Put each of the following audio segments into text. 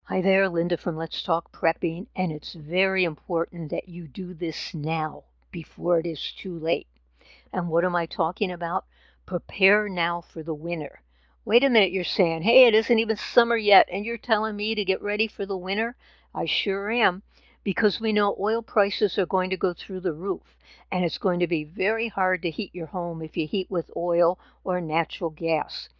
Hi there, Linda from Let's Talk Prepping, and it's very important that you do this now before it is too late. And what am I talking about? Prepare now for the winter. Wait a minute, you're saying, hey, it isn't even summer yet, and you're telling me to get ready for the winter? I sure am, because we know oil prices are going to go through the roof, and it's going to be very hard to heat your home if you heat with oil or natural gas.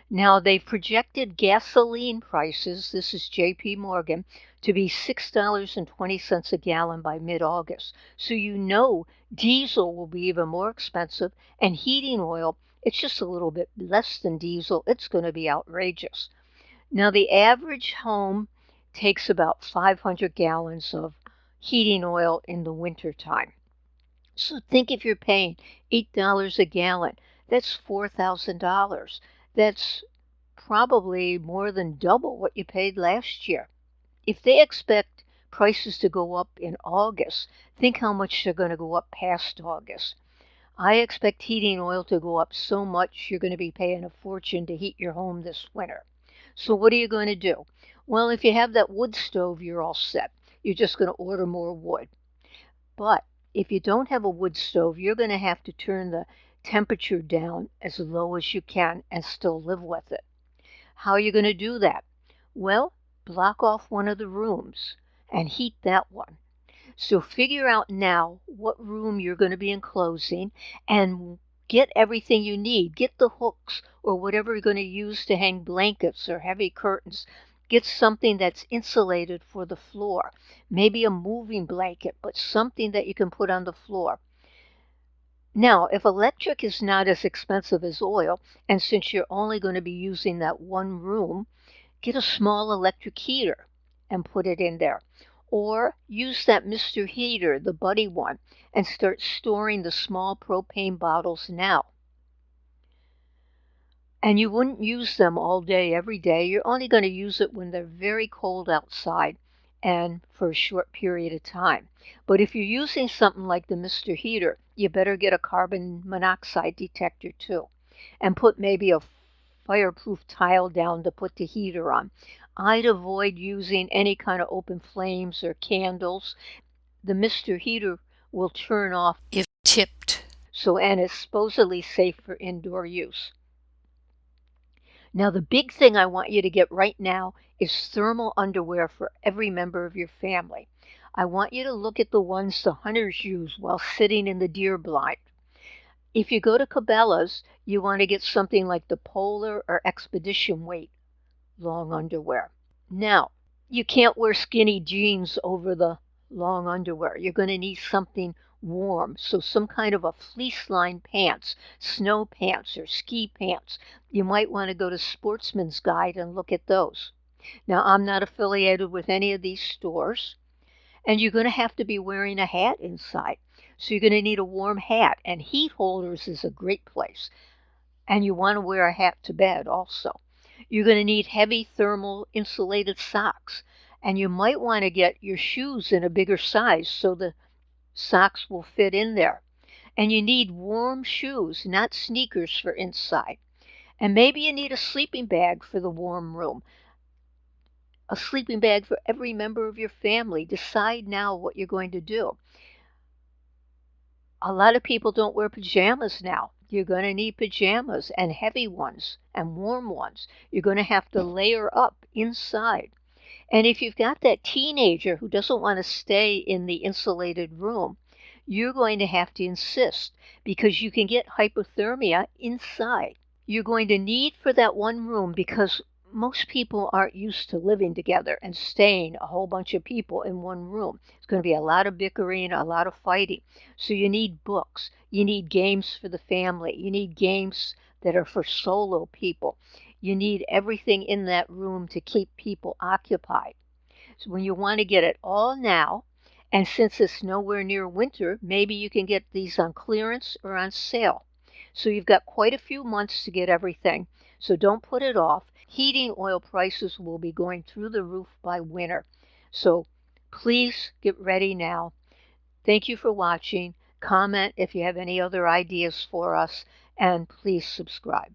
Now, they've projected gasoline prices, this is JP Morgan, to be $6.20 a gallon by mid-August. So you know diesel will be even more expensive, and heating oil, it's just a little bit less than diesel. It's going to be outrageous. Now, the average home takes about 500 gallons of heating oil in the wintertime. So think if you're paying $8 a gallon, that's $4,000. That's probably more than double what you paid last year. If they expect prices to go up in August, think how much they're going to go up past August. I expect heating oil to go up so much you're going to be paying a fortune to heat your home this winter. So what are you going to do? Well, if you have that wood stove, you're all set. You're just going to order more wood. But if you don't have a wood stove, you're going to have to turn the temperature down as low as you can and still live with it. How are you going to do that? Well, block off one of the rooms and heat that one. So figure out now what room you're going to be enclosing and get everything you need. Get the hooks or whatever you're going to use to hang blankets or heavy curtains. Get something that's insulated for the floor. Maybe a moving blanket, but something that you can put on the floor. Now, if electric is not as expensive as oil, and since you're only going to be using that one room, get a small electric heater and put it in there. Or use that Mr. Heater, the Buddy one, and start storing the small propane bottles now. And you wouldn't use them all day, every day. You're only going to use it when they're very cold outside and for a short period of time. But if you're using something like the Mr. Heater, you better get a carbon monoxide detector too. And put maybe a fireproof tile down to put the heater on. I'd avoid using any kind of open flames or candles. The Mr. Heater will turn off if tipped. And it's supposedly safe for indoor use. Now, the big thing I want you to get right now is thermal underwear for every member of your family. I want you to look at the ones the hunters use while sitting in the deer blind. If you go to Cabela's, you want to get something like the Polar or Expedition weight long underwear. Now, you can't wear skinny jeans over the long underwear. You're going to need something warm, so some kind of a fleece-lined pants, snow pants or ski pants. You might want to go to Sportsman's Guide and look at those. Now, I'm not affiliated with any of these stores, and you're going to have to be wearing a hat inside. So you're going to need a warm hat, and Heat Holders is a great place. And you want to wear a hat to bed also. You're going to need heavy thermal insulated socks, and you might want to get your shoes in a bigger size so the socks will fit in there. And you need warm shoes, not sneakers for inside. And maybe you need a sleeping bag for the warm room. A sleeping bag for every member of your family. Decide now what you're going to do. A lot of people don't wear pajamas now. You're going to need pajamas and heavy ones and warm ones. You're going to have to layer up inside. And if you've got that teenager who doesn't want to stay in the insulated room, you're going to have to insist because you can get hypothermia inside. You're going to need for that one room because most people aren't used to living together and staying a whole bunch of people in one room. It's going to be a lot of bickering, a lot of fighting. So you need books. You need games for the family. You need games that are for solo people. You need everything in that room to keep people occupied. So when you want to get it all now, and since it's nowhere near winter, maybe you can get these on clearance or on sale. So you've got quite a few months to get everything. So don't put it off. Heating oil prices will be going through the roof by winter. So please get ready now. Thank you for watching. Comment if you have any other ideas for us, and please subscribe.